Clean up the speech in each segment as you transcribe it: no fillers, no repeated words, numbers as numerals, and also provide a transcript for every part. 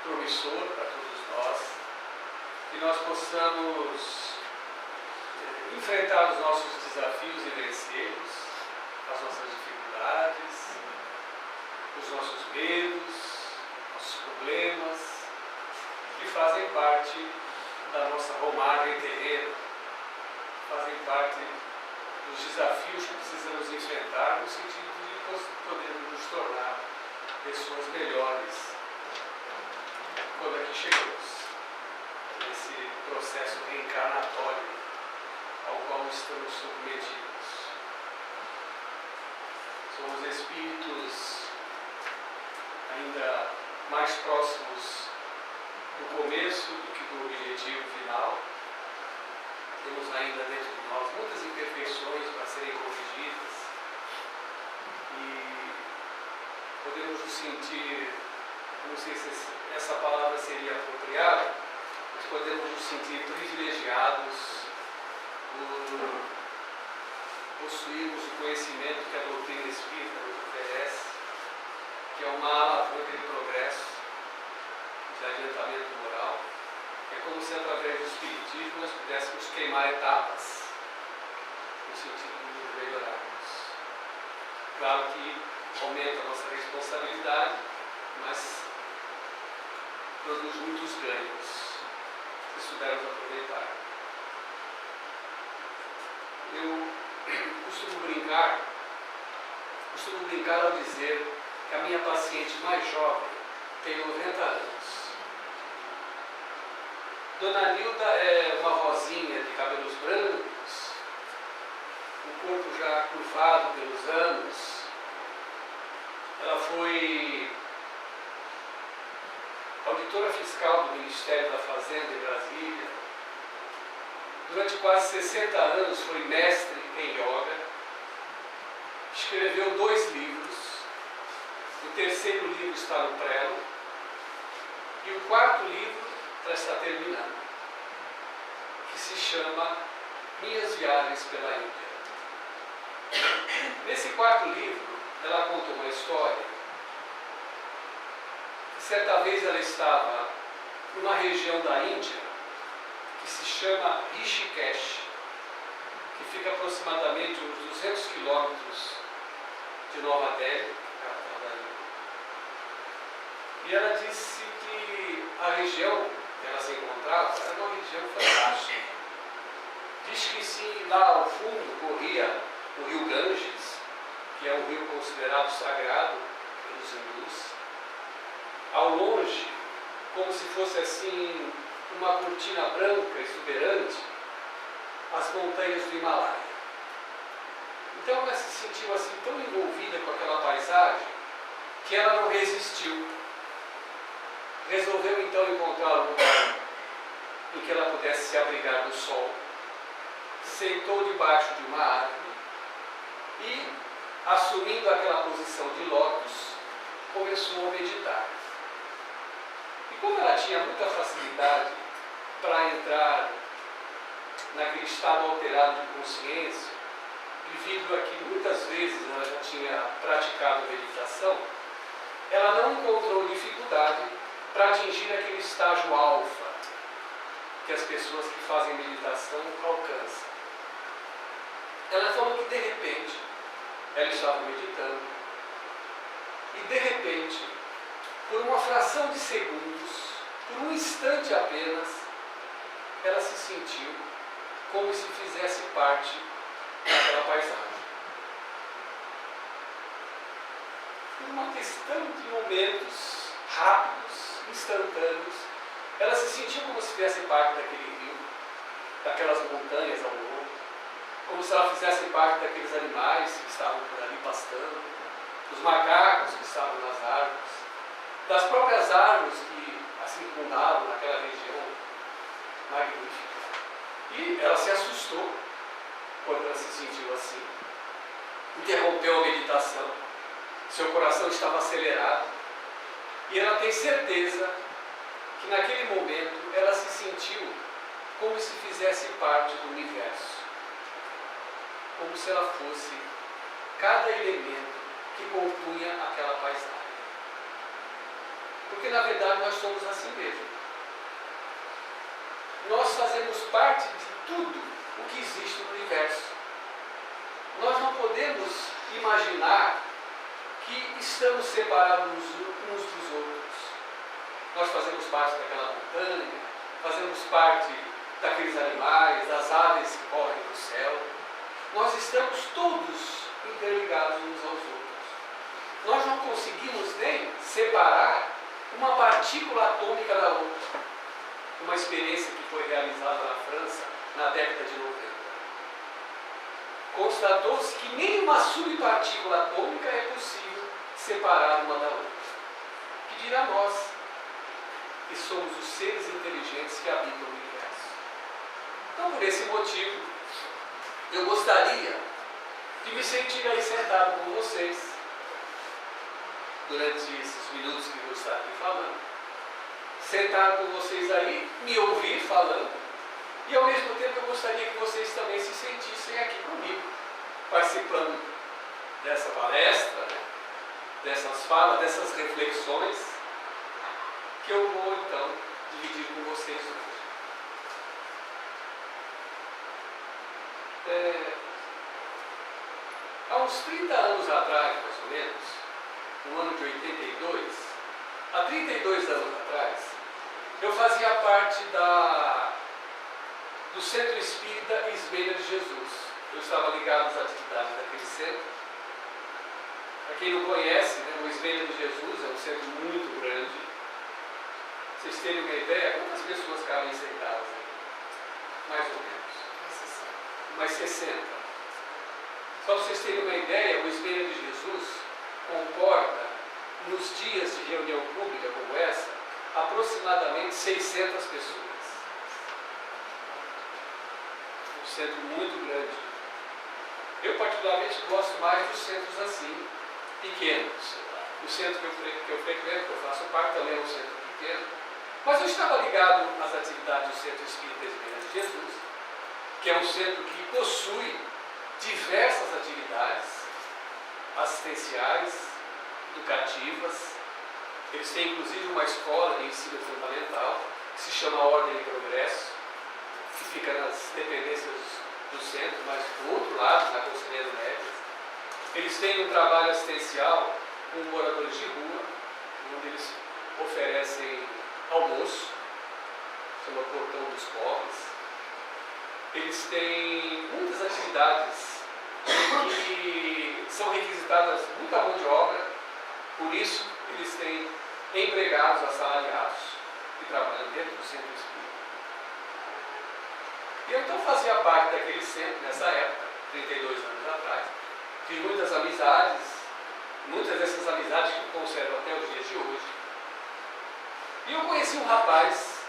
promissor para todos nós, que nós possamos enfrentar os nossos desafios e vencê-los, as nossas dificuldades, os nossos medos, nossos problemas, que fazem parte da nossa romagem terrena, fazem parte dos desafios que precisamos enfrentar no sentido de podermos nos tornar pessoas melhores quando aqui chegamos, nesse processo reencarnatório ao qual estamos submetidos. Somos espíritos ainda mais próximos do começo do que do objetivo final. Temos ainda dentro de nós muitas imperfeições para serem corrigidas e podemos nos sentir, não sei se essa palavra seria apropriada, mas podemos nos sentir privilegiados por possuirmos o conhecimento que a doutrina espírita nos oferece, que é uma alavanca de progresso, de adiantamento moral. É como se através do Espiritismo nós pudéssemos queimar etapas, no sentido de nos melhorarmos. Claro que aumenta a nossa responsabilidade, mas produz muitos ganhos, se soubermos aproveitar. Eu costumo brincar ao dizer que a minha paciente mais jovem tem 90 anos. Dona Nilda é uma rosinha de cabelos brancos, o corpo já curvado pelos anos. Ela foi auditora fiscal do Ministério da Fazenda em Brasília. Durante quase 60 anos foi mestre em yoga. Escreveu 2 livros. O 3º livro está no prelo. E o 4º livro está terminando, que se chama Minhas Viagens pela Índia. Nesse 4º livro, ela conta uma história. Certa vez ela estava numa região da Índia que se chama Rishikesh, que fica aproximadamente uns 200 quilômetros de Nova Delhi, capital da Índia. E ela disse que a região que ela se encontrava era uma região fantástica. Diz que sim, lá ao fundo corria o rio Ganges, que é um rio considerado sagrado pelos hindus. Ao longe, como se fosse assim uma cortina branca exuberante, as montanhas do Himalaia. Então ela se sentiu assim tão envolvida com aquela paisagem que ela não resistiu. Resolveu então encontrar um lugar em que ela pudesse se abrigar do sol. Sentou debaixo de uma árvore e, assumindo aquela posição de lótus, começou a meditar. E como ela tinha muita facilidade para entrar naquele estado alterado de consciência, devido a que muitas vezes ela já tinha praticado meditação, ela não encontrou dificuldade para atingir aquele estágio alfa que as pessoas que fazem meditação alcançam. Ela falou que de repente ela estava meditando e de repente, por uma fração de segundos, por um instante apenas, ela se sentiu como se fizesse parte daquela paisagem. Por uma questão de momentos rápidos, instantâneos, ela se sentiu como se fizesse parte daquele rio, daquelas montanhas ao longo, como se ela fizesse parte daqueles animais que estavam por ali pastando, dos macacos que estavam nas árvores, das próprias árvores que a circundavam naquela região magnífica. E ela se assustou quando ela se sentiu assim. Interrompeu a meditação, seu coração estava acelerado, e ela tem certeza que naquele momento ela se sentiu como se fizesse parte do universo, como se ela fosse cada elemento que compunha aquela paisagem. Porque na verdade nós somos assim mesmo. Nós fazemos parte de tudo o que existe no universo. Nós não podemos imaginar que estamos separados uns dos outros. Nós fazemos parte daquela montanha, fazemos parte daqueles animais, das aves que correm no céu. Nós estamos todos interligados uns aos outros. Nós não conseguimos nem separar uma partícula atômica da outra. Uma experiência que foi realizada na França na década de 90. Constatou-se que nem uma subpartícula atômica é possível separar uma da outra. Que dirá nós, que somos os seres inteligentes que habitam o universo. Então, por esse motivo, eu gostaria de me sentir aí sentado com vocês durante esses minutos que eu vou estar aqui falando. Sentar com vocês aí, me ouvir falando, e ao mesmo tempo eu gostaria que vocês também se sentissem aqui comigo, participando dessa palestra, né? Dessas falas, dessas reflexões, que eu vou então dividir com vocês hoje. Há uns 30 anos atrás, mais ou menos, no ano de 82, há 32 anos atrás, eu fazia parte do Centro Espírita Ismênia de Jesus. Eu estava ligado às atividades daquele centro. Para quem não conhece, né, o Ismênia de Jesus é um centro muito grande. Pra vocês terem uma ideia, quantas pessoas cabem sentadas aí? Mais ou menos. Umas 60. Só para vocês terem uma ideia, o Ismênia de Jesus comporta, nos dias de reunião pública como essa, aproximadamente 600 pessoas. Um centro muito grande. Eu particularmente gosto mais dos centros assim, pequenos. O centro que eu frequento, que eu faço parte, também é um centro pequeno. Mas eu estava ligado às atividades do Centro Espírita Ismênia de Jesus, que é um centro que possui diversas atividades assistenciais, educativas. Eles têm inclusive uma escola de ensino fundamental, que se chama Ordem e Progresso, que fica nas dependências do centro, mas do outro lado, na Conselheiro Neves. Eles têm um trabalho assistencial com moradores de rua, onde eles oferecem almoço, chama Portão dos Pobres. Eles têm muitas atividades que são requisitadas muita mão de obra, por isso eles têm empregados assalariados que trabalham dentro do centro espírita. E eu então fazia parte daquele centro nessa época, 32 anos atrás. Fiz muitas amizades, muitas dessas amizades que eu conservo até os dias de hoje. E eu conheci um rapaz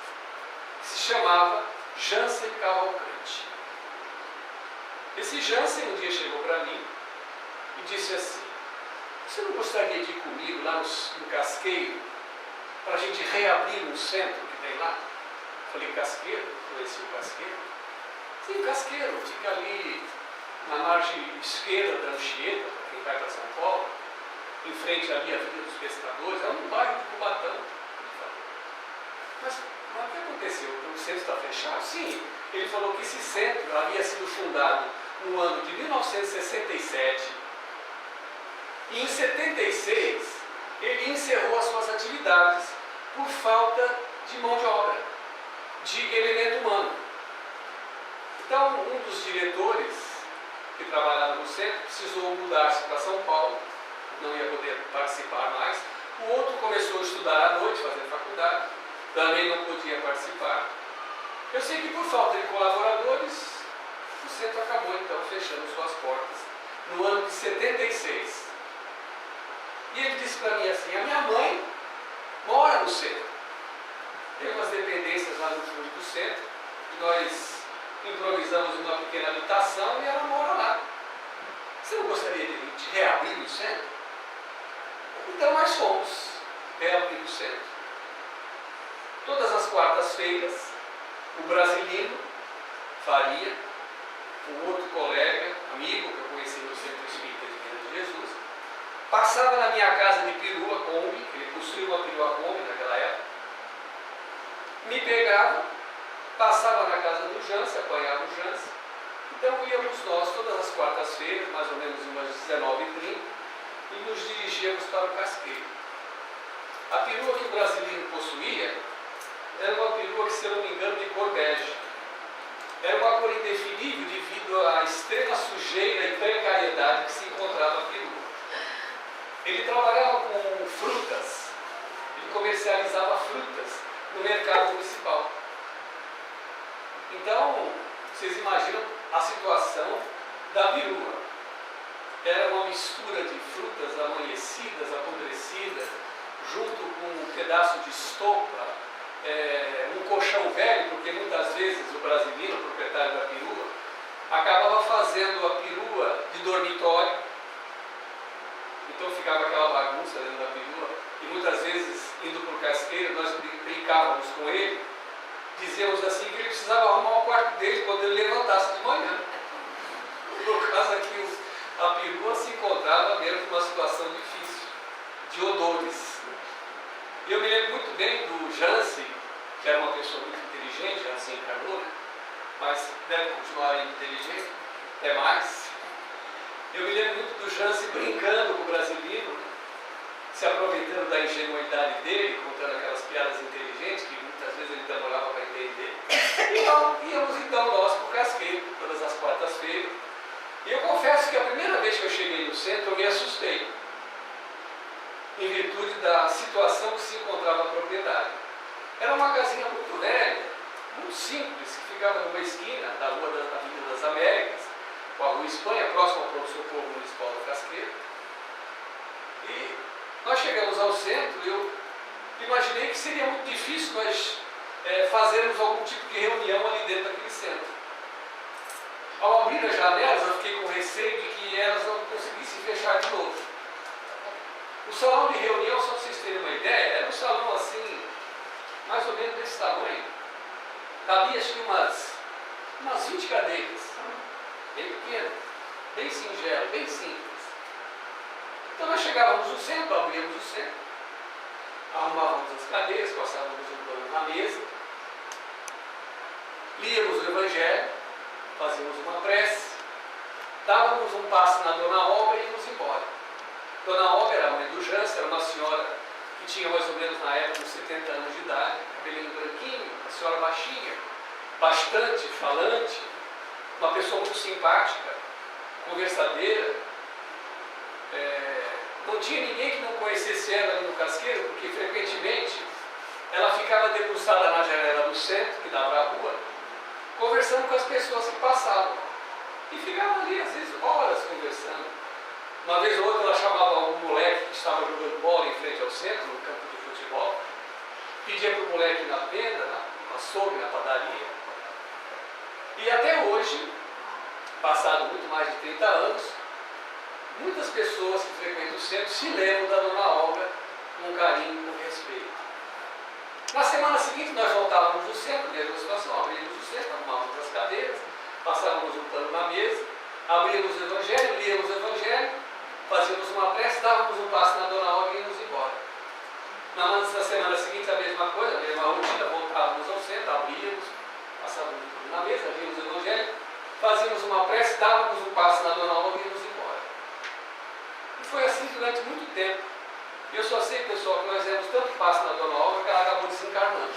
que se chamava Jansen Cavalcante. Esse Jansen um dia chegou para mim e disse assim: você não gostaria de ir comigo lá no Casqueiro para a gente reabrir um centro que tem lá? Falei, Casqueiro? Conheci o Casqueiro? Sim, Casqueiro, fica ali na margem esquerda da Anchieta, para quem vai para São Paulo, em frente ali à Avenida dos Pescadores, é um bairro de Cubatão. Mas o que aconteceu? O centro está fechado? Sim, ele falou que esse centro havia sido fundado no ano de 1967 e em 76 ele encerrou as suas atividades por falta de mão de obra, de elemento humano. Então, um dos diretores que trabalhava no centro precisou mudar-se para São Paulo, não ia poder participar mais. O outro começou a estudar à noite, fazer faculdade, também não podia participar. Eu sei que por falta de colaboradores, o centro acabou então fechando suas portas no ano de 76. E ele disse para mim assim: a minha mãe mora no centro. Tem umas dependências lá no fundo do centro, e nós improvisamos uma pequena habitação e ela mora lá. Você não gostaria de reabrir o centro? Então nós fomos reabrir o centro. Todas as quartas-feiras, o Brasilino Faria, um outro colega, amigo que eu conheci no Centro Espírita de Jesus, passava na minha casa de perua Kombi, ele construiu uma perua Kombi naquela época, me pegava, passava na casa do Jance, apanhava o Jance, então íamos nós todas as quartas-feiras, mais ou menos umas 19h30, e nos dirigíamos para o Casqueiro. A perua que o brasileiro possuía era uma perua que, se eu não me engano, de cor bege. Era uma cor indefinível devido à extrema sujeira e precariedade que se encontrava a perua. Ele trabalhava com frutas, ele comercializava frutas no mercado municipal. Então, vocês imaginam a situação da perua. Era uma mistura de frutas amanhecidas, apodrecidas, junto com um pedaço de estopa, um colchão velho, porque muitas vezes o brasileiro, o proprietário da perua, acabava fazendo a perua de dormitório, então ficava aquela bagunça dentro da perua, e muitas vezes, indo para o Casqueiro, nós brincávamos com ele, dizíamos assim que ele precisava arrumar o quarto dele quando ele levantasse de manhã, por causa que a perua se encontrava mesmo numa situação difícil, de odores. Eu me lembro muito bem do Jance, que era uma pessoa muito inteligente, já se encarnou, né? Mas deve continuar inteligente, até mais. Eu me lembro muito do Jance brincando com o brasileiro, né? Se aproveitando da ingenuidade dele, contando aquelas piadas inteligentes que muitas vezes ele demorava para entender. E íamos então nós para o Casqueiro, todas as quartas-feiras. E eu confesso que a primeira vez que eu cheguei no centro, eu me assustei, em virtude da situação que se encontrava a propriedade. Era uma casinha muito velha, muito simples, que ficava numa esquina da rua da Avenida das Américas, com a Rua Espanha, próximo ao pronto-socorro municipal do Casqueiro. E nós chegamos ao centro e eu imaginei que seria muito difícil nós fazermos algum tipo de reunião ali dentro daquele centro. Ao abrir as janelas, eu fiquei com receio de que elas não conseguissem fechar de novo. O salão de reunião, só para vocês terem uma ideia, era um salão assim, mais ou menos desse tamanho. Cabia acho que umas 20 cadeiras, bem pequeno, bem singelo, bem simples. Então nós chegávamos no centro, abríamos o centro, arrumávamos as cadeiras, passávamos um pano na mesa, líamos o Evangelho, fazíamos uma prece, dávamos um passe na Dona Olga e íamos embora. Dona Olga era a mãe do Jance, era uma senhora que tinha mais ou menos na época uns 70 anos de idade, cabelinho branquinho, uma senhora baixinha, bastante falante, uma pessoa muito simpática, conversadeira. Não tinha ninguém que não conhecesse ela ali no Casqueiro, porque frequentemente ela ficava debruçada na janela do centro, que dava à rua, conversando com as pessoas que passavam. E ficava ali, às vezes, horas conversando. Uma vez ou outra ela chamava algum moleque que estava jogando bola em frente ao centro, no campo de futebol, pedia para o moleque ir na venda, no açougue, na padaria. E até hoje, passado muito mais de 30 anos, muitas pessoas que frequentam o centro se lembram da Dona Olga com carinho e com respeito. Na semana seguinte nós voltávamos no centro, mesma situação, abríamos o centro, arrumávamos as cadeiras, passávamos um pano na mesa, abríamos o Evangelho, líamos o Evangelho, fazíamos uma prece, dávamos um passo na Dona Olga e íamos embora. Na semana seguinte a mesma coisa, a mesma rotina, voltávamos ao centro, abríamos, passávamos um pano na mesa, líamos o Evangelho, fazíamos uma prece, dávamos um passo na Dona Olga e íamos embora. E foi assim durante muito tempo. Eu só sei, pessoal, que nós demos tanto passo na Dona Olga que ela acabou desencarnando.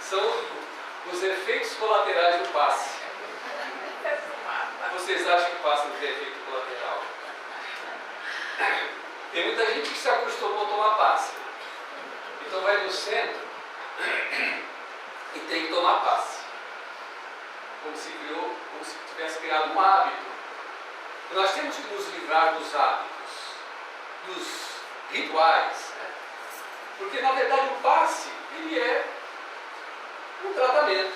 São os efeitos colaterais do passe. Vocês acham que o passe não tem efeito colateral? Tem muita gente que se acostumou a tomar passe. Então vai no centro e tem que tomar passe. Como se tivesse criado um hábito. E nós temos que nos livrar dos hábitos, dos rituais, né? Porque na verdade o passe, ele é um tratamento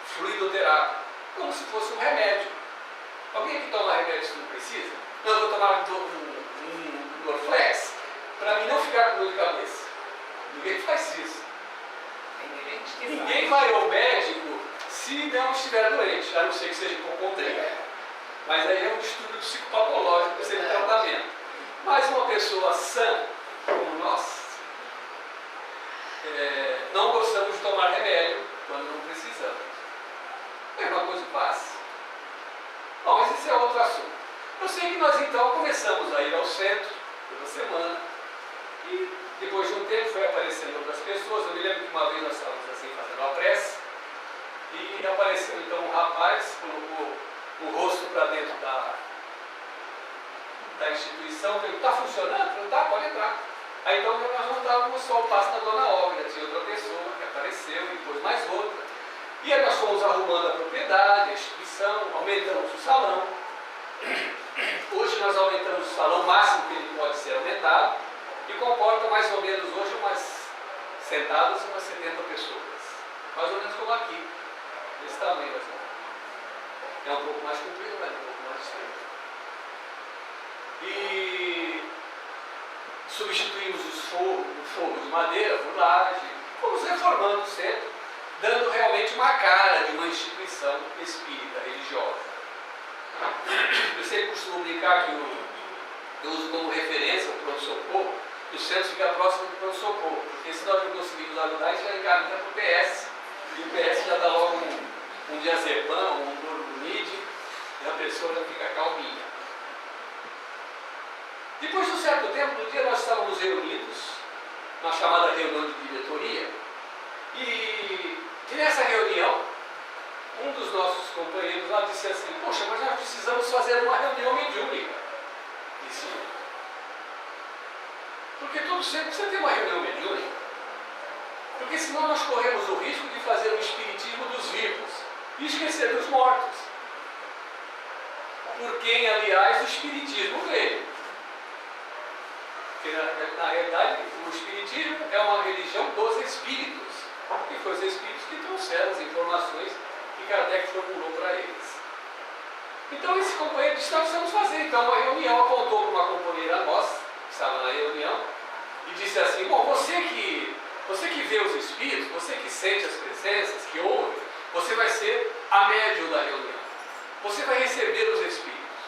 fluidoterápico, como se fosse um remédio. Alguém que toma remédio se não precisa? Não, eu vou tomar um Dorflex para mim não ficar com dor de cabeça. Ninguém faz isso. Ninguém vai ao médico se Se não estiver doente, a não ser que seja hipocondríaco. Mas aí é um distúrbio psicopatológico, precisa de tratamento. Mas uma pessoa sã, como nós, não gostamos de tomar remédio quando não precisamos. É uma coisa fácil. Bom, mas esse é outro assunto. Eu sei que nós então começamos a ir ao centro toda semana e depois de um tempo foi aparecendo outras pessoas. Eu me lembro que uma vez nós estávamos assim fazendo uma prece e apareceu então um rapaz, colocou o rosto para dentro da instituição, perguntou: está funcionando? Falei: tá, pode entrar. Aí então nós não estávamos só o passo da Dona Olga, tinha outra pessoa que apareceu e depois mais outra. E aí nós fomos arrumando a propriedade, a instituição, aumentamos o salão. Hoje nós aumentamos o salão máximo que ele pode ser aumentado e comporta mais ou menos hoje sentadas umas 70 pessoas. Mais ou menos como aqui, desse tamanho mais ou menos. É um pouco mais comprido, mas é um pouco mais estreito. E substituímos o forro de madeira por laje, fomos reformando o centro, dando realmente uma cara de uma instituição espírita, religiosa. Eu sempre costumo brincar que eu uso como referência o pronto-socorro, que o centro fica próximo do pronto-socorro, porque se nós não conseguimos ajudar, a gente já encaminha para o PS, e o PS já dá logo um diazepam, um dormid, e a pessoa já fica calminha. Depois de um certo tempo, no dia nós estávamos reunidos, na chamada reunião de diretoria, e nessa reunião, um dos nossos companheiros lá disse assim: poxa, mas nós precisamos fazer uma reunião mediúnica. Disse eu. Porque todo sempre precisa ter uma reunião mediúnica. Porque senão nós corremos o risco de fazer o espiritismo dos vivos e esquecer dos mortos. Por quem, aliás, o espiritismo veio. Porque na realidade o espiritismo é uma religião dos espíritos. E foi os espíritos que trouxeram as informações que Kardec formulou para eles. Então esse companheiro disse: nós precisamos fazer então uma reunião. Apontou para uma companheira nossa, que estava na reunião, e disse assim: bom, você que vê os espíritos, você que sente as presenças, que ouve, você vai ser a médium da reunião. Você vai receber os espíritos.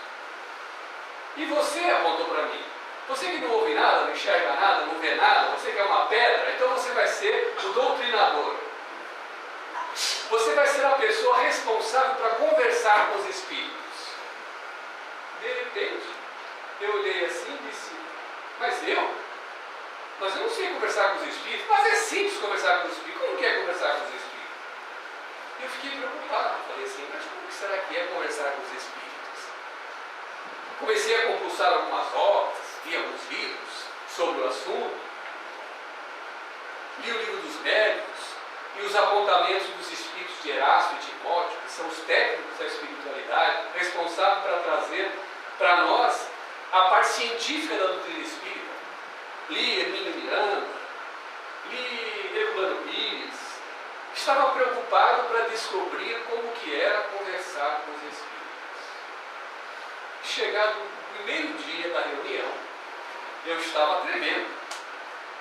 E você, apontou para mim, você que não ouve nada, não enxerga nada, não vê nada, você que é uma pedra, então você vai ser o doutrinador. Você vai ser a pessoa responsável para conversar com os espíritos. De repente, eu olhei assim e disse: mas eu? Mas eu não sei conversar com os espíritos. Mas é simples conversar com os espíritos. Como que é conversar com os espíritos? Eu fiquei preocupado. Falei assim: mas como que será que é conversar com os espíritos? Comecei a compulsar algumas obras, li alguns livros sobre o assunto, li o livro dos médicos e os apontamentos dos espíritos de Erasto e Timóteo, que são os técnicos da espiritualidade, responsáveis para trazer para nós a parte científica da doutrina espírita. Li Hermínio Miranda, li Herculano Pires. Estava preocupado para descobrir como que era conversar com os espíritos. Chegado o primeiro dia da reunião, eu estava tremendo,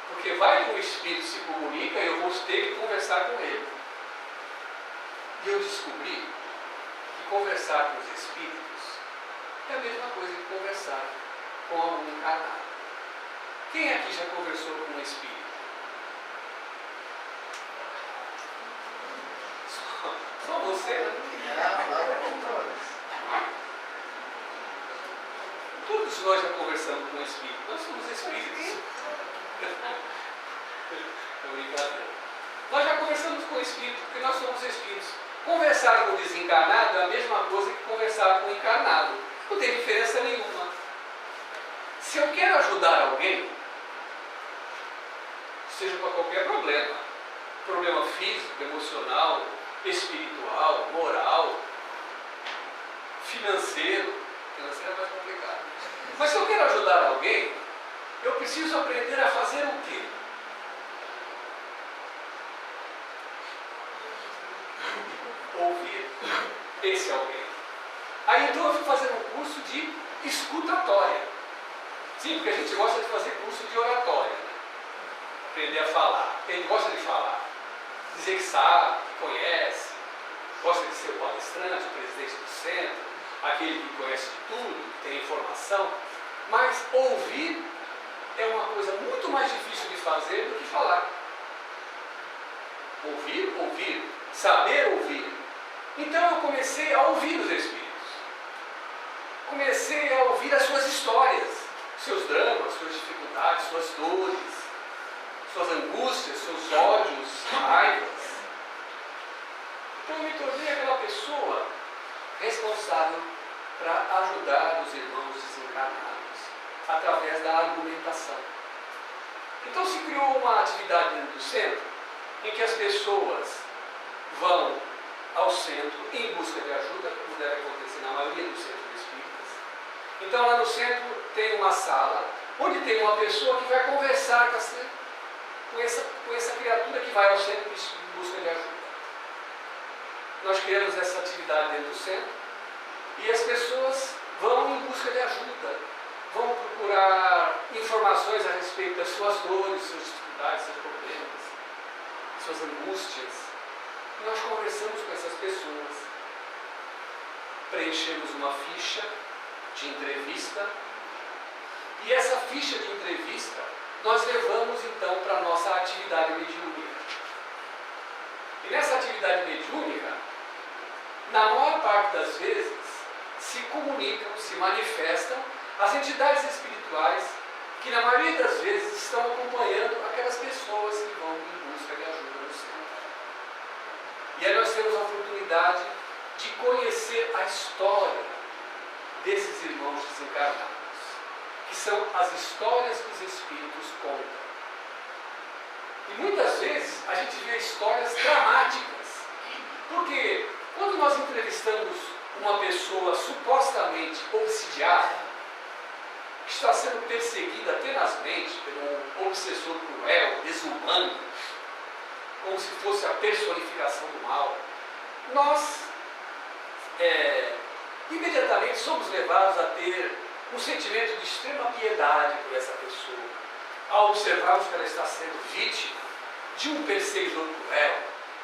porque vai que o espírito se comunica e eu vou ter que conversar com ele. E eu descobri que conversar com os espíritos é a mesma coisa que conversar com algum encarnado. Quem aqui já conversou com um espírito? Só você, né? Todos nós já conversamos com um espírito. Nós somos espíritos. É brincadeira. Nós já conversamos com o espírito, porque nós somos espíritos. Conversar com o desencarnado é a mesma coisa que conversar com o encarnado. Não tem diferença nenhuma. Se eu quero ajudar alguém, seja para qualquer problema físico, emocional, espiritual, moral, financeiro é mais complicado. Mas se eu quero ajudar alguém, eu preciso aprender a fazer o quê? Ouvir esse alguém. Aí então eu fui fazer um curso de escutatória. Sim, porque a gente gosta de fazer curso de oratória, né? Aprender a falar. Quem gosta de falar, dizer que sabe, que conhece. gosta de ser o palestrante, o presidente do centro, aquele que conhece de tudo, que tem informação, mas ouvir é uma coisa muito mais difícil de fazer do que falar. Ouvir, ouvir, saber ouvir. Então eu comecei a ouvir os Espíritos. Comecei a ouvir as suas histórias, seus dramas, suas dificuldades, suas dores, suas angústias, seus ódios, raivas. Então eu me tornei aquela pessoa responsável para ajudar os irmãos desencarnados através da argumentação. Então se criou uma atividade dentro do centro em que as pessoas vão ao centro em busca de ajuda, como deve acontecer na maioria dos centros espíritas. Então lá no centro tem uma sala onde tem uma pessoa que vai conversar com essa criatura que vai ao centro em busca de ajuda. Nós criamos essa atividade dentro do centro e as pessoas vão em busca de ajuda, vão procurar informações a respeito das suas dores, suas dificuldades, seus problemas, suas angústias. E nós conversamos com essas pessoas, preenchemos uma ficha de entrevista e essa ficha de entrevista nós levamos então para a nossa atividade mediúnica. E nessa atividade mediúnica, na maior parte das vezes, se comunicam, se manifestam as entidades espirituais que na maioria das vezes estão acompanhando aquelas pessoas que vão em busca de ajuda no centro. E aí nós temos a oportunidade de conhecer a história desses irmãos desencarnados, que são as histórias que os Espíritos contam. E muitas vezes a gente vê histórias dramáticas, porque quando nós entrevistamos uma pessoa supostamente obsidiada, que está sendo perseguida tenazmente por um obsessor cruel, desumano, como se fosse a personificação do mal, nós imediatamente somos levados a ter um sentimento de extrema piedade por essa pessoa, ao observarmos que ela está sendo vítima de um perseguidor cruel,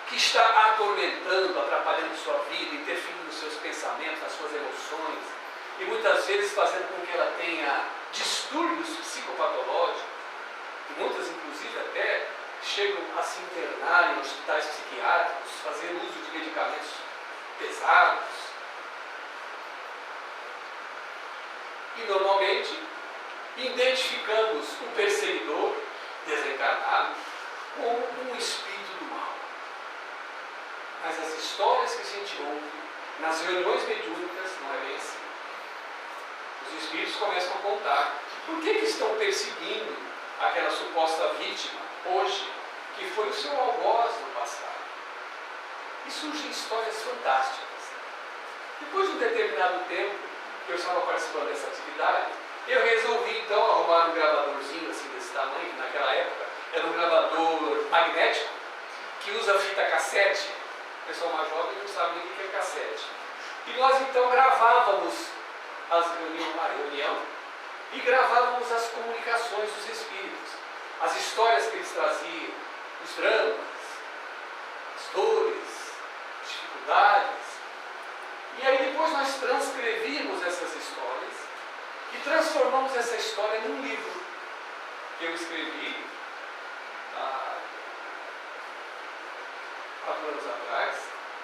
que está atormentando, atrapalhando sua vida, interferindo nos seus pensamentos, nas suas emoções, e muitas vezes fazendo com que ela tenha distúrbios psicopatológicos, e muitas inclusive até chegam a se internar em hospitais psiquiátricos, fazer uso de medicamentos pesados. E normalmente identificamos o perseguidor desencarnado como um espírito do mal. Mas as histórias que a gente ouve nas reuniões mediúnicas não é bem assim. Os espíritos começam a contar por que estão perseguindo aquela suposta vítima hoje, que foi o seu algoz no passado. E surgem histórias fantásticas. Depois de um determinado tempo que eu estava participando dessa atividade, eu resolvi então arrumar um gravadorzinho assim desse tamanho, que naquela época era um gravador magnético, que usa fita cassete. O pessoal mais jovem não sabe nem o que é cassete. E nós então gravávamos a reunião e gravávamos as comunicações dos espíritos, as histórias que eles traziam, os dramas, as dores, as dificuldades. E aí depois nós transcrevíamos essas histórias e transformamos essa história num livro que eu escrevi há 4 anos atrás,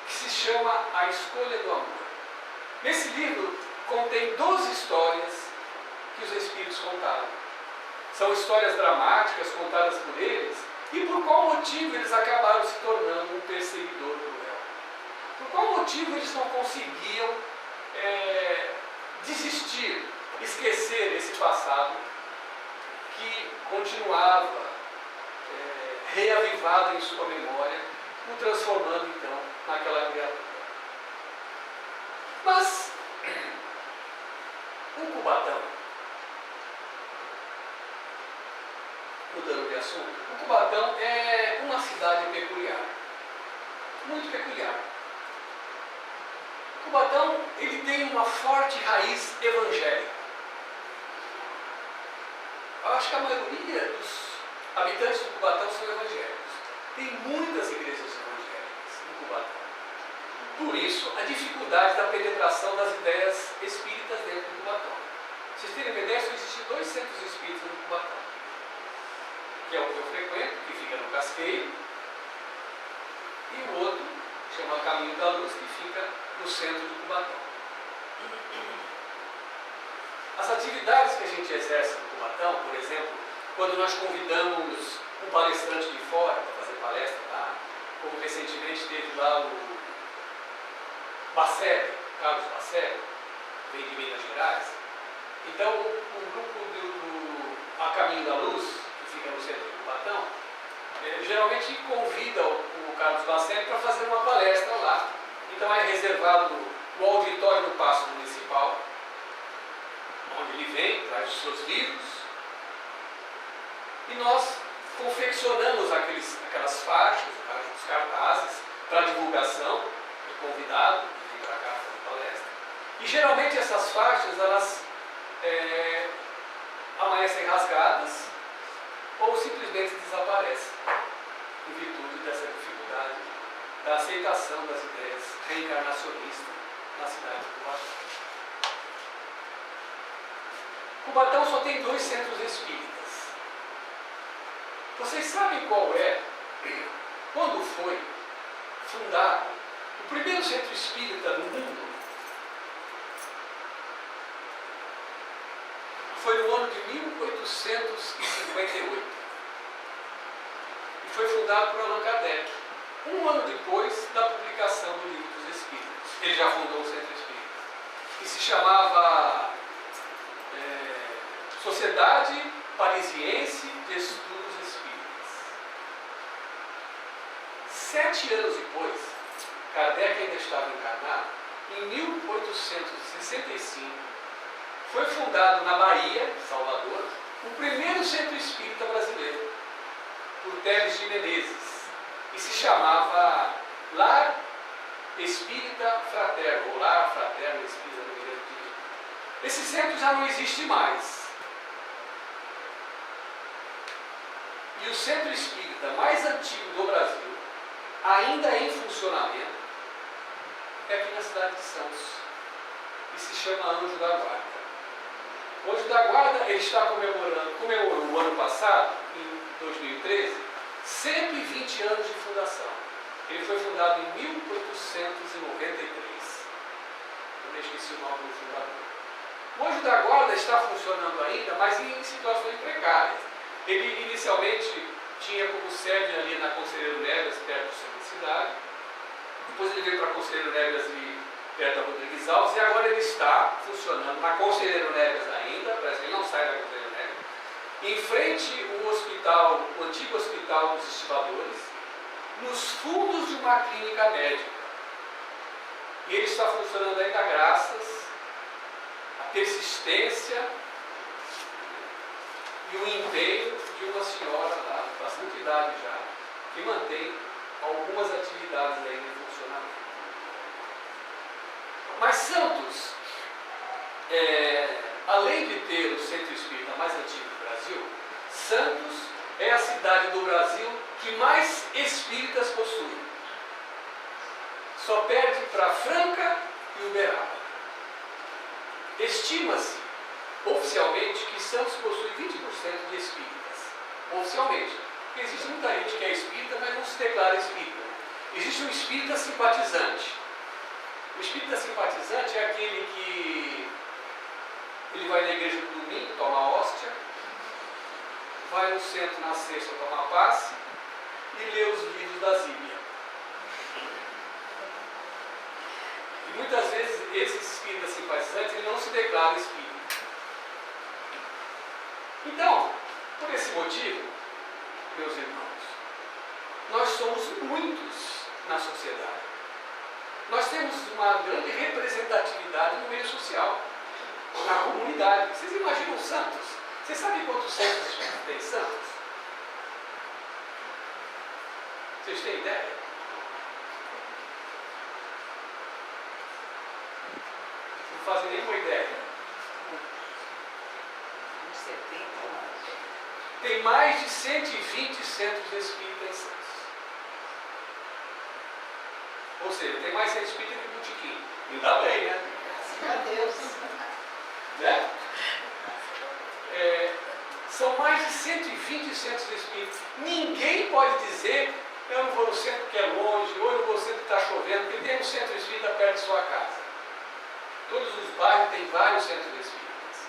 que se chama A Escolha do Amor. Nesse livro contém 12 histórias que os Espíritos contaram. São histórias dramáticas contadas por eles e por qual motivo eles acabaram se tornando um perseguidor cruel. Por qual motivo eles não conseguiam desistir, esquecer esse passado que continuava reavivado em sua memória, o transformando então naquela criatura. Mas o Cubatão, mudando de assunto, o Cubatão é uma cidade peculiar, muito peculiar. O Cubatão, ele tem uma forte raiz evangélica. Eu acho que a maioria dos habitantes do Cubatão são evangélicos. Tem muitas igrejas evangélicas no Cubatão. Por isso, a dificuldade da penetração das ideias espíritas dentro do Cubatão. Vocês terem uma ideia, só existem 2 centros espíritas no Cubatão, que é o que eu frequento, que fica no Casqueiro, e o outro, chama Caminho da Luz, que fica no centro do Cubatão. As atividades que a gente exerce no Cubatão, por exemplo, quando nós convidamos um palestrante de fora para fazer palestra lá, como recentemente teve lá o Bacelli, Carlos Bacelli, vem de Minas Gerais. Então, o grupo do A Caminho da Luz, que fica no centro do Cubatão, geralmente convida o Carlos Bacelli para fazer uma palestra lá. Então é reservado o auditório do Paço Municipal, onde ele vem, traz os seus livros, e nós confeccionamos aquelas faixas, os cartazes, para divulgação do convidado que vem para cá fazer palestra. E geralmente essas faixas, elas amanhecem rasgadas ou simplesmente desaparecem, em virtude dessa dificuldade da aceitação das ideias reencarnacionistas na cidade de Cubatão. Cubatão só tem 2 centros espíritas. Vocês sabem qual é, quando foi fundado o primeiro centro espírita no mundo? Foi no ano de 1858. E foi fundado por Allan Kardec, um ano depois da publicação do Livro dos Espíritos. Ele já fundou o centro espírita, que se chamava Sociedade Parisiense de Estudos Espíritas. 7 anos depois, Kardec ainda estava encarnado, em 1865, foi fundado na Bahia, Salvador, o primeiro centro espírita brasileiro, por Teles de Menezes, e se chamava Lar Espírita Fraterno, ou Lar Fraterno Espírita do Rio de Janeiro. Esse centro já não existe mais. E o centro espírita mais antigo do Brasil, ainda em funcionamento, é aqui na cidade de Santos, e se chama Anjo da Guarda. O Anjo da Guarda, ele está comemorou o ano passado, em 2013, 120 anos de fundação. Ele foi fundado em 1893. Eu esqueci o nome do fundador. O Anjo da Guarda está funcionando ainda, mas em situações precárias. Ele inicialmente tinha como sede ali na Conselheiro Neves, perto do centro da cidade. Depois ele veio para a Conselheiro Neves ali perto da Rodrigues Alves, e agora ele está funcionando na Conselheiro Neves ainda, parece que ele não sai da Conselheiro Neves, em frente ao antigo Hospital dos Estivadores, nos fundos de uma clínica médica. E ele está funcionando ainda graças à persistência e o empenho de uma senhora lá, bastante idade já, que mantém algumas atividades ainda em funcionamento. Mas Santos, além de ter o centro espírita mais antigo do Brasil, Santos é a cidade do Brasil que mais espíritas possui. Só perde para Franca e Uberaba. Estima-se, oficialmente, que Santos possui 20% de espíritas. Oficialmente. Porque existe muita gente que é espírita, mas não se declara espírita. Existe um espírita simpatizante. O espírita simpatizante é aquele que ele vai na igreja no domingo, toma hóstia, vai no centro na sexta tomar passe e lê os livros da Zíbia. E muitas vezes esse espírita simpatizante ele não se declara espírita. Então, por esse motivo, meus irmãos, nós somos muitos na sociedade. Nós temos uma grande representatividade no meio social, na comunidade. Vocês imaginam Santos? Vocês sabem quantos centros tem Santos? Vocês têm ideia? Não fazem nenhuma ideia. Uns 70 anos. Tem mais de 120 centros espíritas em Santos. Ou seja, tem mais centro espírita que botequim. Ainda bem, né? Graças a Deus. Né? São mais de 120 centros espíritas. Ninguém pode dizer, eu não vou no centro que é longe, ou eu não vou no centro que está chovendo, porque tem um centro espírita perto de sua casa. Todos os bairros têm vários centros espíritas.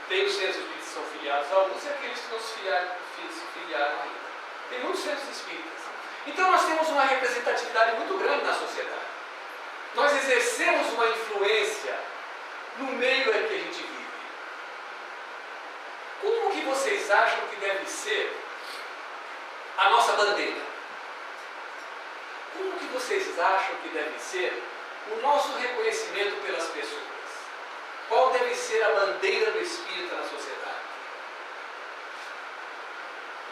Tem os centros espíritas que são filiados a alguns e aqueles que não se filiaram ainda. Tem muitos centros espíritas. Então nós temos uma representatividade muito grande na sociedade. Nós exercemos uma influência no meio em que a gente vive. Como que vocês acham que deve ser a nossa bandeira? Como que vocês acham que deve ser o nosso reconhecimento pelas pessoas? Qual deve ser a bandeira do espírita na sociedade?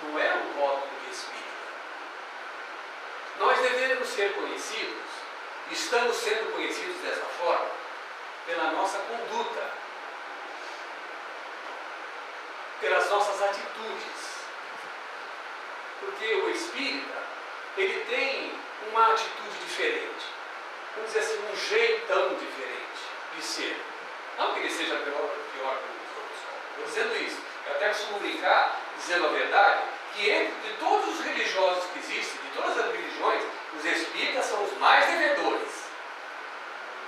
Não é um rótulo de espírita. Nós devemos ser conhecidos, estamos sendo conhecidos dessa forma, pela nossa conduta, pelas nossas atitudes. Porque o espírita, ele tem uma atitude diferente. Vamos dizer assim, um jeitão diferente de ser. Não que ele seja pior que os outros. Estou dizendo isso. Eu até costumo brincar, dizendo a verdade, que de todos os religiosos que existem, de todas as religiões, os espíritas são os mais devedores.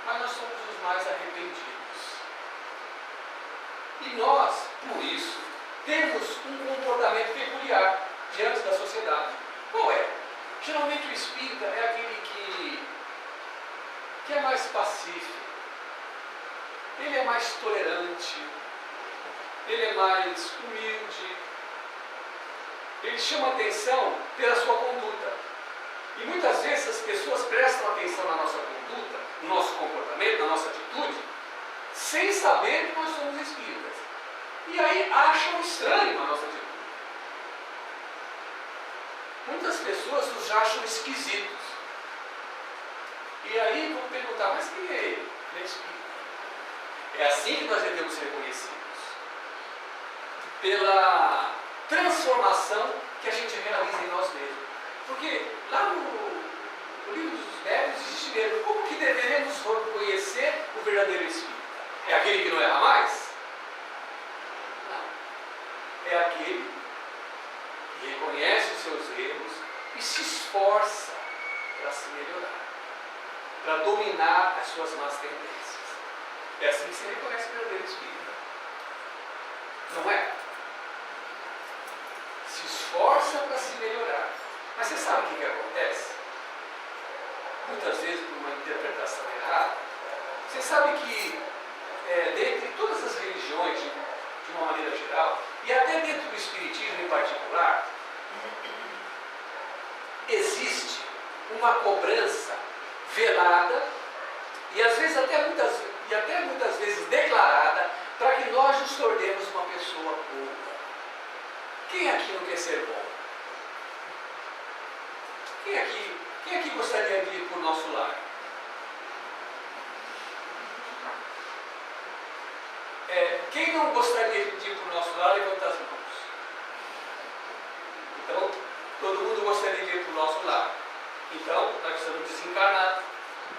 Mas nós somos os mais arrependidos. E nós, por isso, temos um comportamento peculiar diante da sociedade. Qual é? Geralmente o espírita é aquele que é mais pacífico, ele é mais tolerante, ele é mais humilde, ele chama atenção pela sua conduta. E muitas vezes as pessoas prestam atenção na nossa conduta, no nosso comportamento, na nossa atitude, sem saber que nós somos espíritas. E aí acham estranho a nossa atitude. Muitas pessoas nos acham esquisitos. E aí vão perguntar, mas quem é ele? Ele é espírita. É assim que nós devemos ser conhecidos. Pela transformação que a gente realiza em nós mesmos. Porque lá no livro dos Médiuns existe mesmo. Como que deveremos conhecer o verdadeiro espírita? É aquele que não erra mais? Não. É aquele que reconhece os seus erros e se esforça para se melhorar, para dominar as suas más tendências. É assim que se reconhece o verdadeiro espírita. Não é? Se esforça para se melhorar. Mas você sabe o que acontece? Muitas vezes por uma interpretação errada. Você sabe que dentre todas as religiões, de uma maneira geral, e até dentro do espiritismo em particular, existe uma cobrança velada e às vezes até muitas vezes declarada para que nós nos tornemos uma pessoa boa. Quem aqui não quer ser bom? Quem aqui gostaria de ir para o nosso lar? Quem não gostaria de ir para o nosso lar, levanta as mãos. Então, todo mundo gostaria de ir para o nosso lar. Então, nós precisamos desencarnar.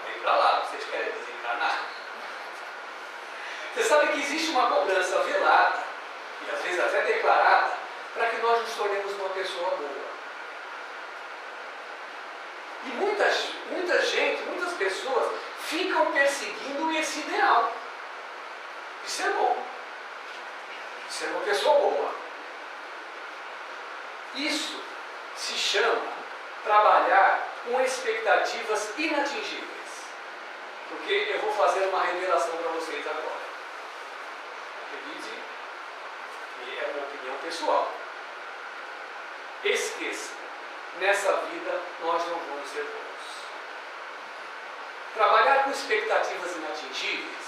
Vem para lá, vocês querem desencarnar? Você sabe que existe uma cobrança velada, e às vezes até declarada, para que nós nos tornemos uma pessoa boa. E muitas pessoas ficam perseguindo esse ideal de ser bom, de ser uma pessoa boa. Isso se chama trabalhar com expectativas inatingíveis. Porque eu vou fazer uma revelação para vocês agora. Acredite, que é uma opinião pessoal. Esqueça, nessa vida nós não vamos ser bons. Trabalhar com expectativas inatingíveis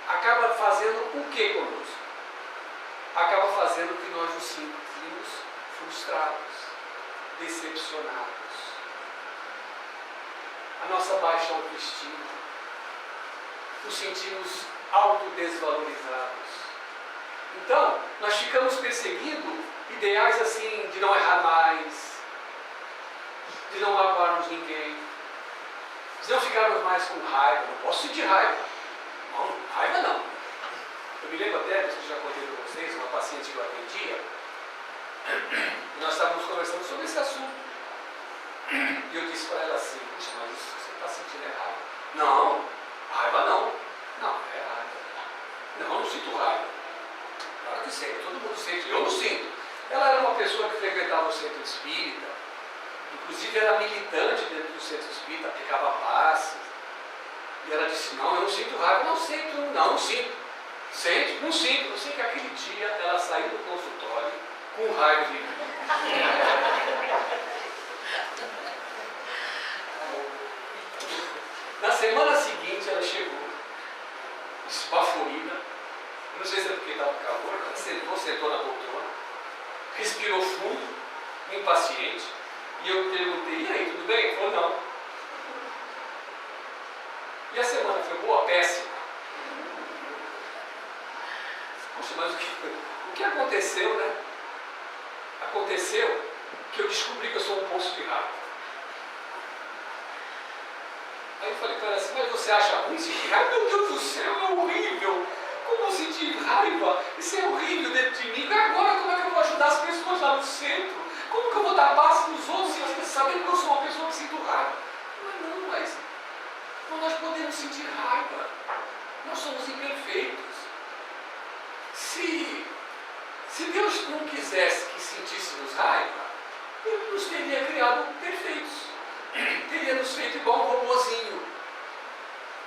acaba fazendo o que conosco? Acaba fazendo que nós nos sentimos frustrados, decepcionados. A nossa baixa autoestima, nos sentimos autodesvalorizados. Então, nós ficamos perseguindo ideais assim de não errar mais, de não magoarmos ninguém, não ficarmos mais com raiva. Não posso sentir raiva. Não, raiva não. Eu me lembro até, que já contei para vocês, uma paciente que eu atendia, e nós estávamos conversando sobre esse assunto. E eu disse para ela assim, puxa, mas isso que você está sentindo é raiva. Não, raiva não. Não, é raiva. Não, eu não sinto raiva. Claro que sente, todo mundo sente, eu não sinto. Ela era uma pessoa que frequentava o centro espírita, inclusive era militante dentro do centro espírita, aplicava passes. E ela disse, não, eu não sinto raiva. Não sinto, não sinto. Sente? Não sinto. Eu sei que aquele dia ela saiu do consultório com raiva de mim. Na semana seguinte ela chegou, esbaforida. Eu não sei se é porque estava calor, ela sentou na poltrona, respirou fundo, impaciente. E eu perguntei, e aí, tudo bem? Ele falou, não. E a semana foi boa? Péssima. Poxa, mas o que aconteceu, né? Aconteceu que eu descobri que eu sou um poço de raiva. Aí eu falei para ela assim, mas você acha ruim sentir raiva? Meu Deus do céu, é horrível. Como eu sentir raiva? Isso é horrível dentro de mim. E agora como é que eu vou ajudar as pessoas lá no centro? Como que eu vou dar paz nos outros sabendo que eu sou uma pessoa que sinto raiva? Mas nós podemos sentir raiva. Nós somos imperfeitos. Se Deus não quisesse que sentíssemos raiva, Ele nos teria criado perfeitos. Teria nos feito igual um robozinho.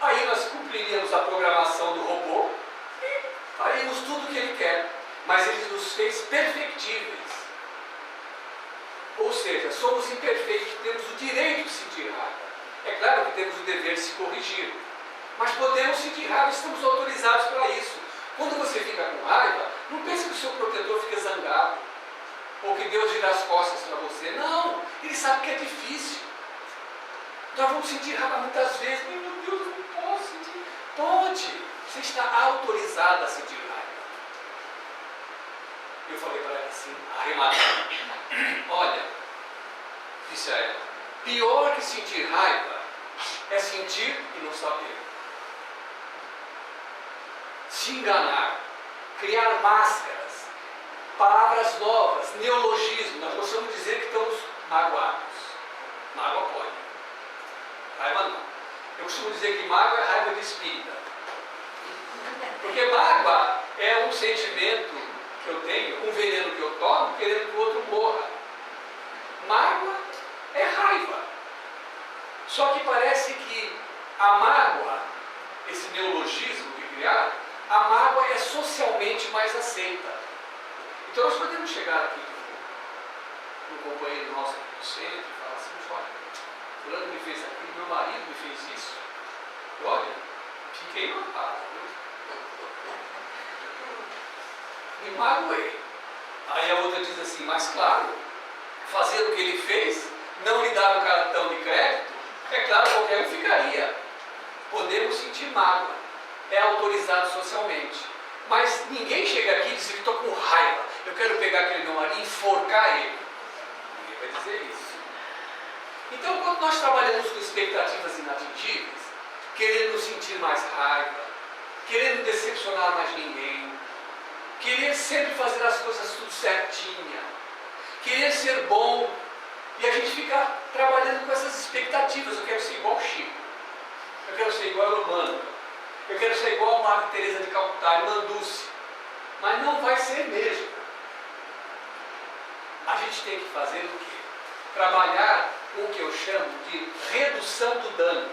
Aí nós cumpriríamos a programação do robô e faríamos tudo o que Ele quer. Mas Ele nos fez perfectíveis. Ou seja, somos imperfeitos, temos o direito de sentir raiva. É claro que temos o dever de se corrigir. Mas podemos sentir raiva, estamos autorizados para isso. Quando você fica com raiva, não pense que o seu protetor fica zangado. Ou que Deus vira as costas para você. Não, Ele sabe que é difícil. Nós vamos sentir raiva muitas vezes. Meu Deus, eu não posso sentir. Pode. Você está autorizado a sentir raiva. Eu falei para ela assim, arrematando. Olha, disse a ela, pior que sentir raiva é sentir e não saber. Se enganar, criar máscaras, palavras novas, neologismos. Nós gostamos de dizer que estamos magoados. Mágoa pode. Raiva não. Eu costumo dizer que mágoa é raiva de espírita. Porque mágoa é um sentimento que eu tenho, um veneno que eu tomo, querendo que o outro morra. Mágoa é raiva. Só que parece que a mágoa, esse neologismo que criaram, a mágoa é socialmente mais aceita. Então nós podemos chegar aqui no companheiro nosso aqui do centro e falar assim, olha, fulano me fez aquilo, meu marido me fez isso. E olha, fiquei magoado. Me magoei. Aí a outra diz assim, mas claro, fazer o que ele fez, não lhe dar o cartão de crédito, é claro, qualquer um ficaria. Podemos sentir mágoa. É autorizado socialmente. Mas ninguém chega aqui e diz que estou com raiva. Eu quero pegar aquele meu marido e enforcar ele. Ninguém vai dizer isso. Então, quando nós trabalhamos com expectativas inatingíveis, querendo sentir mais raiva, querendo decepcionar mais ninguém, querer sempre fazer as coisas tudo certinha, querer ser bom, e a gente fica trabalhando com essas expectativas. Eu quero ser igual o Chico, eu quero ser igual a Romano, eu quero ser igual a Madre Teresa de Calcutá, irmã Dulce. Mas não vai ser mesmo. A gente tem que fazer o quê? Trabalhar com o que eu chamo de redução do dano.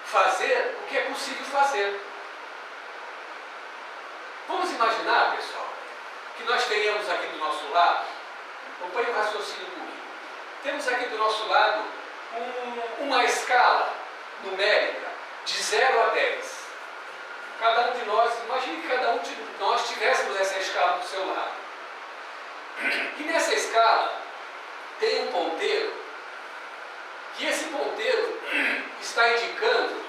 Fazer o que é possível fazer. Vamos imaginar, pessoal, que nós tenhamos aqui do nosso lado, acompanhe o raciocínio comigo, temos aqui do nosso lado uma escala numérica de 0 a 10. Cada um de nós, imagine que cada um de nós tivéssemos essa escala do seu lado. E nessa escala tem um ponteiro, que esse ponteiro está indicando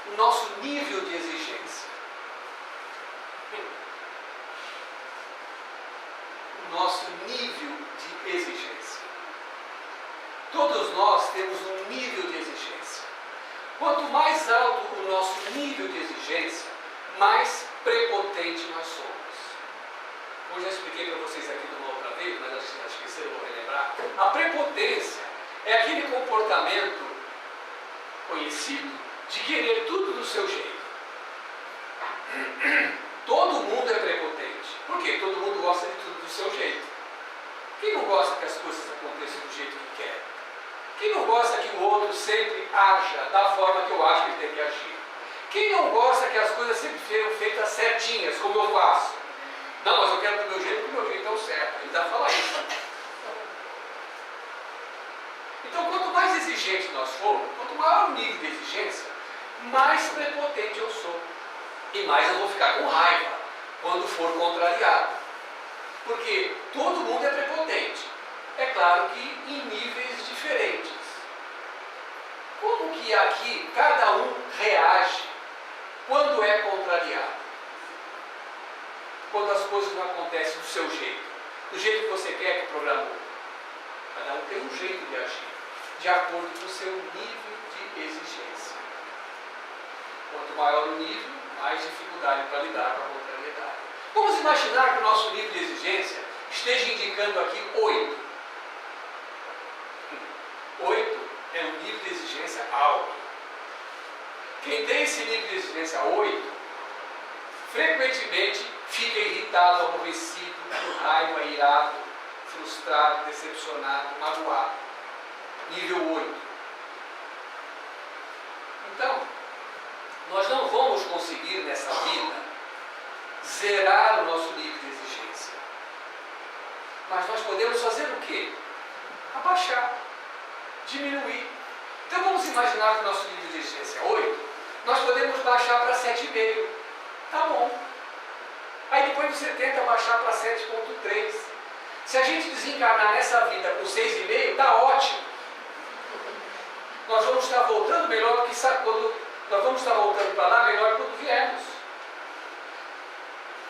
o nosso nível de exigência. O nosso nível de exigência. Todos nós temos um nível de exigência. Quanto mais alto o nosso nível de exigência, mais prepotente nós somos. Como já expliquei para vocês aqui de uma outra vez, mas acho que esqueceram, vou relembrar. A prepotência é aquele comportamento conhecido de querer tudo do seu jeito. Todo mundo é prepotente. Por quê? Todo mundo gosta de tudo do seu jeito. Quem não gosta que as coisas aconteçam do jeito que quer? Quem não gosta que o outro sempre haja da forma que eu acho que ele tem que agir? Quem não gosta que as coisas sempre sejam feitas certinhas, como eu faço? Não, mas eu quero do meu jeito, porque o meu jeito é o certo. Ele dá para falar isso. Então, quanto mais exigente nós formos, quanto maior o nível de exigência, mais prepotente eu sou. E mais eu vou ficar com raiva quando for contrariado. Porque todo mundo é prepotente. É claro que em níveis diferentes. Como que aqui cada um reage quando é contrariado? Quando as coisas não acontecem do seu jeito, do jeito que você quer, que programou. Cada um tem um jeito de agir, de acordo com o seu nível de exigência. Quanto maior o nível, mais dificuldade para lidar com a contrariedade. Vamos imaginar que o nosso nível de exigência esteja indicando aqui 8. 8 é um nível de exigência alto. Quem tem esse nível de exigência 8, frequentemente fica irritado, aborrecido, com raiva, irado, frustrado, decepcionado, magoado. Nível 8. Então, nós não vamos conseguir nessa vida zerar o nosso nível de exigência. Mas nós podemos fazer o quê? Abaixar, diminuir. Então vamos imaginar que o nosso nível de exigência é 8, nós podemos baixar para 7,5. Tá bom. Aí depois você tenta baixar para 7,3. Se a gente desencarnar nessa vida com 6,5, tá ótimo. Nós vamos estar voltando melhor do que quando nós vamos estar voltando para lá melhor quando viemos.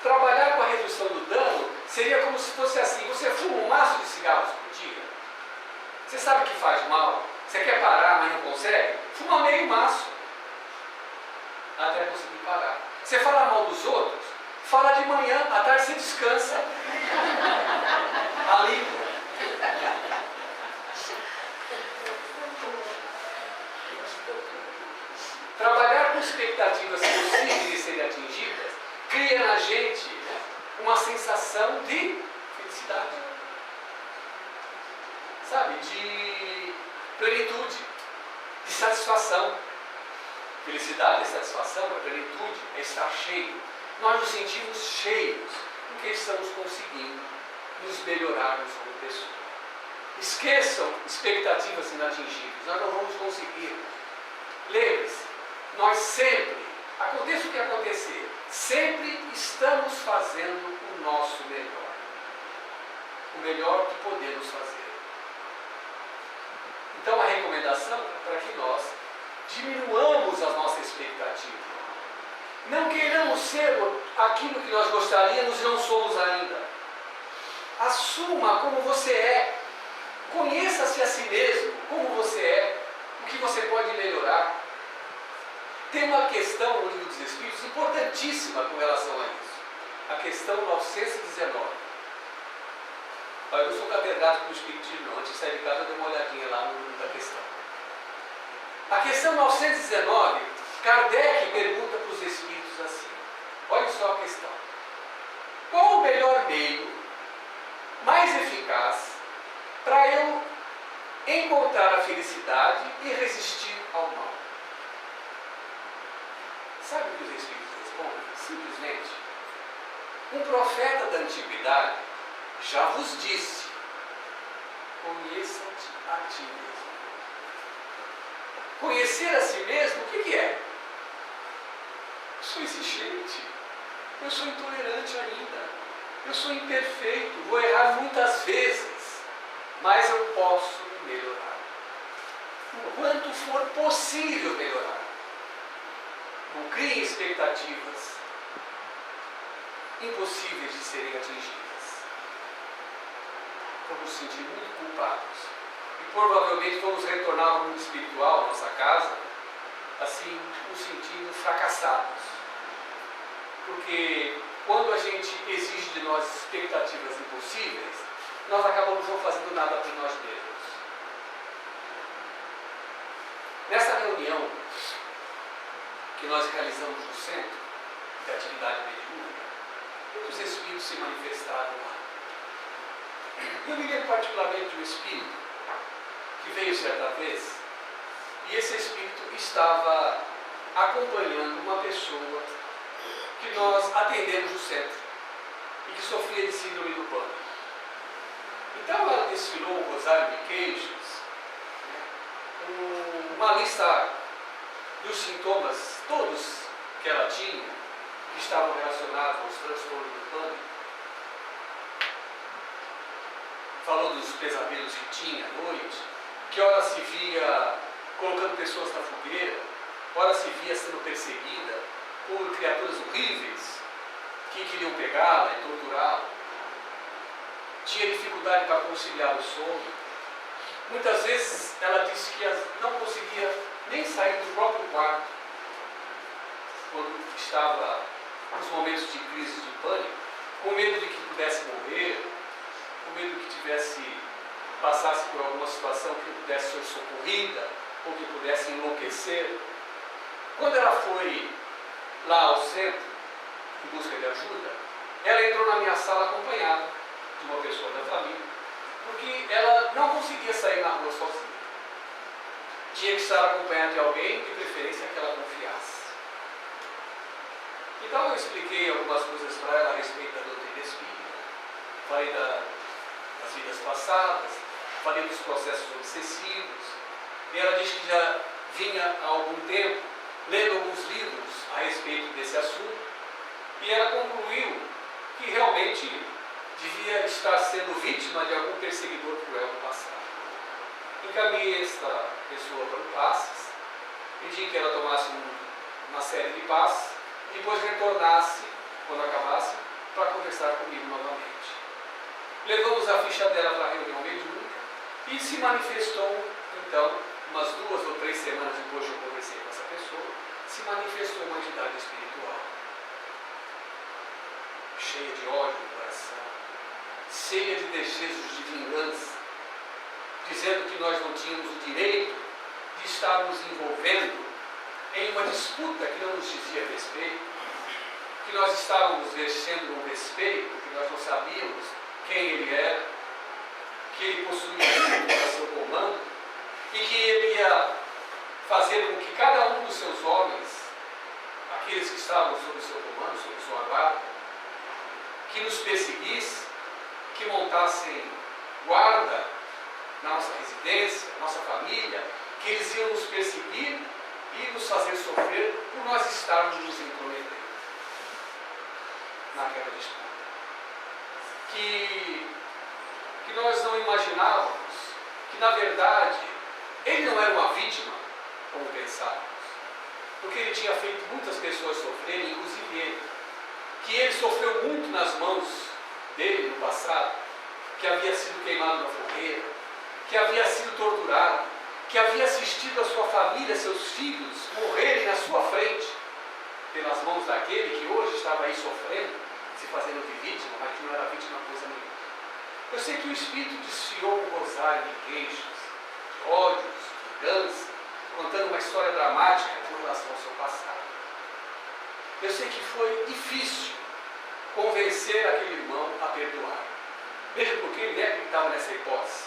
Trabalhar com a redução do dano seria como se fosse assim: você fuma um maço de cigarros por dia. Você sabe que faz mal, você quer parar, mas não consegue? Fuma meio maço até conseguir parar. Você fala mal dos outros, fala de manhã, à tarde você descansa. Alívio. Trabalhar com expectativas possíveis de serem atingidas cria na gente uma sensação de felicidade. Sabe? De plenitude, de satisfação. Felicidade é satisfação, é plenitude, é estar cheio. Nós nos sentimos cheios porque estamos conseguindo nos melhorarmos como pessoa. Esqueçam expectativas inatingíveis, nós não vamos conseguir. Lembre-se, nós sempre, aconteça o que acontecer, sempre estamos fazendo o nosso melhor. O melhor que podemos fazer. Então a recomendação é para que nós diminuamos a nossa expectativa. Não queiramos ser aquilo que nós gostaríamos e não somos ainda. Assuma como você é. Conheça-se a si mesmo, como você é, o que você pode melhorar. Tem uma questão no Livro dos Espíritos importantíssima com relação a isso. A questão 919. Eu não sou catedrático do Espiritismo, não. Antes de sair de casa eu dei uma olhadinha lá no livro da questão. A questão 919, Kardec pergunta para os Espíritos assim. Olha só a questão. Qual o melhor meio, mais eficaz, para eu encontrar a felicidade e resistir ao mal? Sabe o que os Espíritos respondem? Simplesmente, um profeta da antiguidade já vos disse: conheça-te a ti mesmo. Conhecer a si mesmo, o que é? Eu sou exigente, eu sou intolerante ainda, eu sou imperfeito, vou errar muitas vezes, mas eu posso melhorar. O quanto for possível melhorar. Não criem expectativas impossíveis de serem atingidas. Vamos nos sentir muito culpados e provavelmente vamos retornar ao mundo espiritual, à nossa casa, assim, nos sentindo fracassados. Porque quando a gente exige de nós expectativas impossíveis, nós acabamos não fazendo nada por nós mesmos. Nessa reunião que nós realizamos no centro de atividade mediúnica, muitos espíritos se manifestaram lá. Eu me lembro particularmente de um espírito que veio certa vez, e esse espírito estava acompanhando uma pessoa que nós atendemos no centro e que sofria de síndrome do pânico. Então ela desfilou um rosário de queixos, uma lista dos sintomas todos que ela tinha, que estavam relacionados aos transtornos do pânico. Falou dos pesadelos que tinha à noite, que ora se via colocando pessoas na fogueira, ora se via sendo perseguida por criaturas horríveis que queriam pegá-la e torturá-la. Tinha dificuldade para conciliar o sono. Muitas vezes ela disse que não conseguia nem sair do próprio quarto quando estava nos momentos de crise de pânico, com medo de que pudesse morrer, com medo que passasse por alguma situação que não pudesse ser socorrida ou que pudesse enlouquecer. Quando ela foi lá ao centro em busca de ajuda, ela entrou na minha sala acompanhada de uma pessoa da família, porque ela não conseguia sair na rua sozinha. Tinha que estar acompanhada de alguém, de preferência que ela confiasse. Então eu expliquei algumas coisas para ela a respeito da doutrina espírita, falei das vidas passadas, falei dos processos obsessivos, e ela disse que já vinha há algum tempo lendo alguns livros a respeito desse assunto, e ela concluiu que realmente devia estar sendo vítima de algum perseguidor cruel no passado. Encaminhei esta pessoa para um passes, pedi que ela tomasse uma série de passes e depois retornasse, quando acabasse, para conversar comigo novamente. Levamos a ficha dela para a reunião mediúnica e se manifestou, então, umas 2 ou 3 semanas depois que eu conversei com essa pessoa, se manifestou uma entidade espiritual, cheia de ódio no coração, cheia de desejos de vingança, dizendo que nós não tínhamos o direito de estar nos envolvendo em uma disputa que não nos dizia respeito, que nós estávamos exercendo um respeito, que nós não sabíamos quem ele era, que ele possuía tudo a seu comando, e que ele ia fazer com que cada um dos seus homens, aqueles que estavam sob o seu comando, sob sua guarda, que nos perseguisse, que montassem guarda na nossa residência, na nossa família, que eles iam nos perseguir e nos fazer sofrer por nós estarmos nos intrometendo naquela disputa. Que nós não imaginávamos que, na verdade, ele não era uma vítima, como pensávamos, porque ele tinha feito muitas pessoas sofrerem, inclusive ele, que ele sofreu muito nas mãos dele no passado, que havia sido queimado na fogueira, que havia sido torturado, que havia assistido a sua família, seus filhos, morrerem na sua frente, pelas mãos daquele que hoje estava aí sofrendo, se fazendo de vítima, mas que não era vítima coisa nenhuma. Eu sei que o Espírito desfiou um rosário de queixos, de ódios, de vingança, contando uma história dramática com relação ao seu passado. Eu sei que foi difícil convencer aquele irmão a perdoar. Veja porque ele estava nessa hipótese.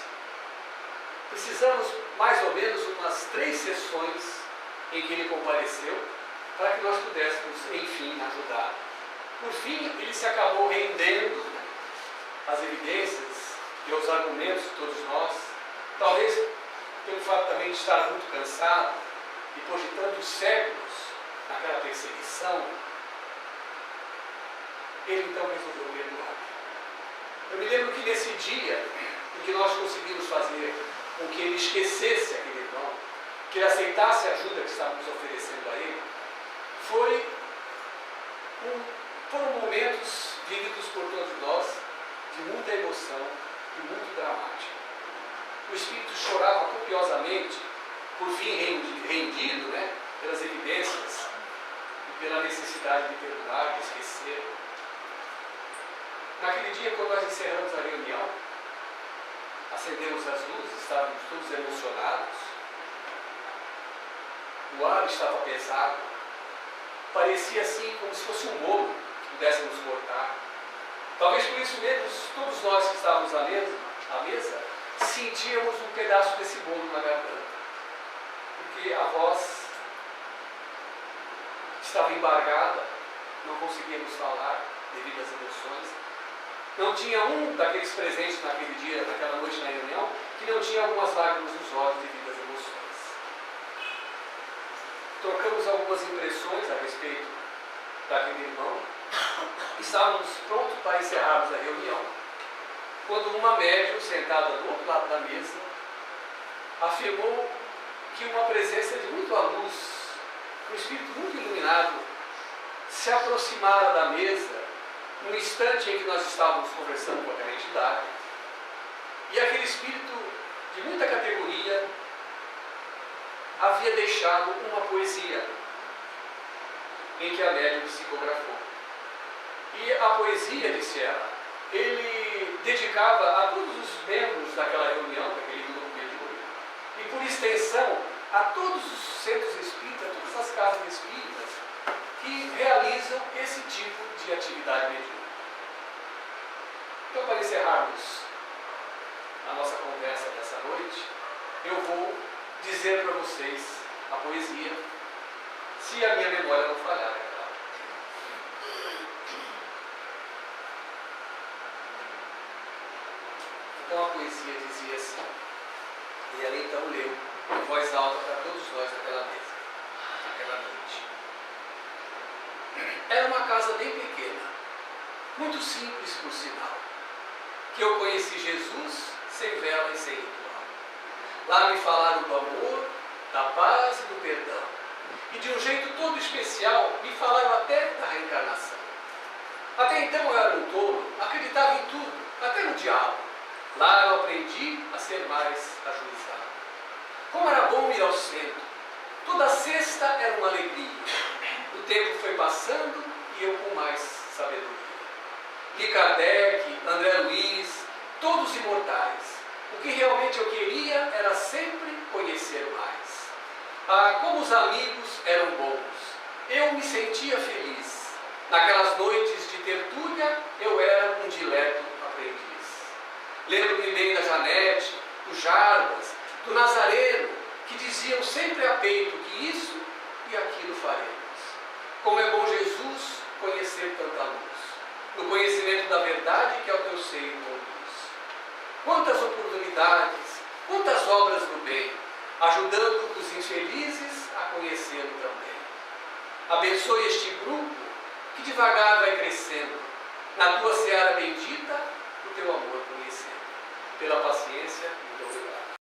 Precisamos mais ou menos umas 3 sessões em que ele compareceu para que nós pudéssemos, enfim, ajudar. Por fim, ele se acabou rendendo às evidências e aos argumentos de todos nós, talvez pelo fato também de estar muito cansado, depois de tantos séculos naquela perseguição, ele então resolveu perdoar. Eu me lembro que nesse dia em que nós conseguimos fazer com que ele esquecesse aquele irmão, que ele aceitasse a ajuda que estávamos oferecendo a ele, foram momentos vividos por todos nós de muita emoção e muito dramático. o espírito chorava copiosamente, por fim rendido, né, pelas evidências e pela necessidade de perdoar, de esquecer. Naquele dia, quando nós encerramos a reunião, acendemos as luzes, estávamos todos emocionados, o ar estava pesado, parecia assim como se fosse um bolo que pudéssemos cortar. Talvez por isso mesmo, todos nós que estávamos à mesa, sentíamos um pedaço desse bolo na garganta, porque a voz estava embargada, não conseguíamos falar devido às emoções. Não tinha um daqueles presentes naquele dia, naquela noite na reunião, que não tinha algumas lágrimas nos olhos devido às emoções. Trocamos algumas impressões a respeito daquele irmão. Estávamos prontos para encerrarmos a reunião, quando uma médium sentada do outro lado da mesa afirmou que uma presença de muita luz, um espírito muito iluminado, se aproximara da mesa no instante em que nós estávamos conversando com aquela entidade, e aquele espírito de muita categoria havia deixado uma poesia em que a médium psicografou. E a poesia, disse ela, ele dedicava a todos os membros daquela reunião, daquele grupo mediúnico, e por extensão a todos os centros espíritas, todas as casas espíritas que realizam esse tipo de atividade mediúnica. Então, para encerrarmos a nossa conversa dessa noite, eu vou dizer para vocês a poesia, se a minha memória não falhar, é claro. Então a poesia dizia assim, e ela então leu em voz alta para todos nós naquela mesa, naquela noite. Era uma casa bem pequena, muito simples por sinal, que eu conheci Jesus sem vela e sem ritual. Lá me falaram do amor, da paz e do perdão, e de um jeito todo especial me falaram até da reencarnação. Até então eu era um tolo, acreditava em tudo, até no diabo. Lá eu aprendi a ser mais ajuizado. Como era bom ir ao centro. Toda sexta era uma alegria. O tempo foi passando e eu com mais sabedoria. Li Kardec, André Luiz, todos imortais. O que realmente eu queria era sempre conhecer mais. Ah, como os amigos eram bons. Eu me sentia feliz. Naquelas noites de tertúlia, eu era um dileto aprendiz. Lembro-me bem da Janete, do Jarbas, do Nazareno, que diziam sempre a peito que isso e aquilo faremos. Como é bom, Jesus, conhecer tanta luz, no conhecimento da verdade que ao teu seio conduz. Quantas oportunidades, quantas obras do bem, ajudando os infelizes a conhecê-lo também. Abençoe este grupo que devagar vai crescendo, na tua seara bendita, o teu amor conhecendo. Pela paciência, muito obrigado.